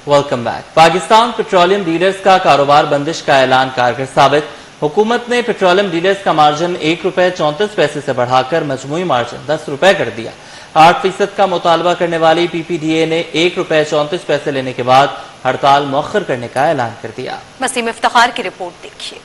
Welcome back. Pakistan petroleum dealers کا کاروبار بندش کا اعلان کارگر ثابت۔ حکومت نے پیٹرولیم ڈیلرز کا مارجن ₹1.34 سے بڑھا کر مجموعی مارجن ₹10 کر دیا۔ 8% کا مطالبہ کرنے والی پی پی ڈی اے نے ₹1.34 لینے کے بعد ہڑتال مؤخر کرنے کا اعلان کر دیا۔ وسیم افتخار کی رپورٹ دیکھیے۔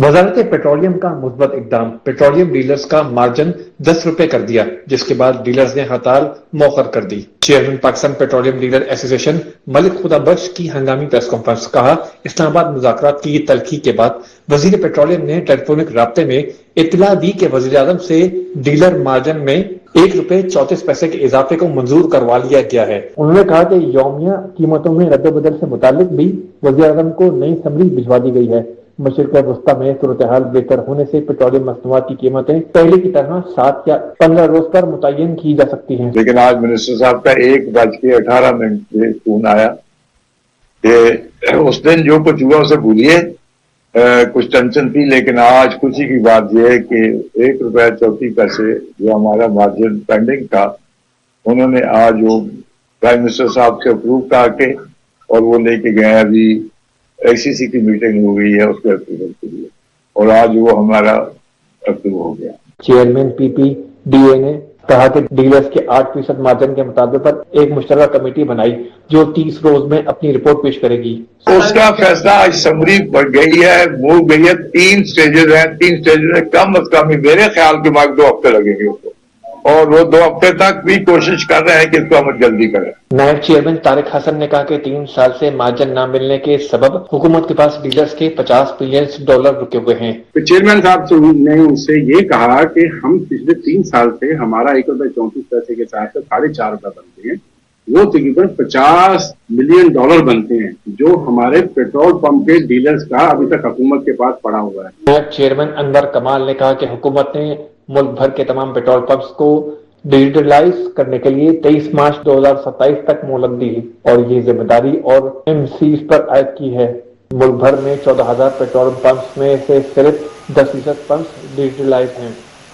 وزارت پیٹرولیم کا مثبت اقدام، پیٹرولیم ڈیلرز کا مارجن ₹10 کر دیا، جس کے بعد ڈیلرز نے ہڑتال مؤخر کر دی۔ چیئرمین پاکستان پیٹرولیم ڈیلر ایسوسی ایشن ملک خدا بخش کی ہنگامی پریس کانفرنس، کہا اسلام آباد مذاکرات کی تلخی کے بعد وزیر پیٹرولیم نے ٹیلی فونک رابطے میں اطلاع دی کہ وزیر اعظم سے ڈیلر مارجن میں ₹1.34 کے اضافے کو منظور کروا لیا گیا ہے۔ انہوں نے کہا کہ یومیہ قیمتوں میں رد و بدل سے متعلق بھی وزیر اعظم کو نئی سمری بھجوا دی گئی ہے۔ مشرق وسطیٰ میں صورتحال بہتر ہونے سے پیٹرولیم مصنوعات کی قیمتیں پہلے کی طرح 7 یا 15 روز پر متعین کی جا سکتی ہیں۔ لیکن آج منسٹر صاحب کا 1:18 سے فون آیا کہ اس دن جو کچھ ہوا اسے بھولیے، کچھ ٹینشن تھی، لیکن آج خوشی کی بات یہ ہے کہ ₹1.34 جو ہمارا مارجن پینڈنگ تھا، انہوں نے آج وہ پرائم منسٹر صاحب سے اپروو کر کے اور وہ لے کے گئے۔ ابھی ایس سی سی کی میٹنگ ہو گئی ہے اس کے اپروول کے لیے، اور آج وہ ہمارا اپروو ہو گیا۔ Chairman P P D A نے کہا کہ ڈیلرز کے 8% مارجن کے مطالبے پر ایک مشترکہ کمیٹی بنائی جو 30 روز میں اپنی رپورٹ پیش کرے گی۔ اس کا فیصلہ آج سمری بڑھ گئی ہے، موو گئی ہے۔ 3 سٹیجز ہیں، 3 سٹیجز میں کم از کم میرے خیال کے بعد 2 ہفتے لگیں گے اس کو، اور وہ 2 ہفتے تک بھی کوشش کر رہے ہیں کہ اس کو ہم جلدی کریں۔ نائب چیئرمین طارق حسن نے کہا کہ 3 سال سے مارجن نہ ملنے کے سبب حکومت کے پاس ڈیلرز کے $50 بلین رکے ہوئے ہیں۔ چیئرمین صاحب نے ان سے یہ کہا کہ ہم پچھلے 3 سال سے ہمارا $1.34 کے ساتھ $4.5 بنتے ہیں، وہ تقریباً $50 ملین بنتے ہیں، جو ہمارے پیٹرول پمپ کے ڈیلرز کا ابھی تک حکومت کے پاس پڑا ہوا ہے۔ نائب چیئرمین انور کمال نے کہا کہ حکومت نے ملک بھر کے تمام پیٹرول پمپس کو ڈیجیٹلائز کرنے کے لیے 23 مارچ 2027 تک مہلت دی اور یہ ذمہ داری اور ایم سیز پر عائد کی ہے۔ ملک بھر میں 14,000 پیٹرول پمپس میں سے صرف 10% پمپس ڈیجیٹلائز ہیں۔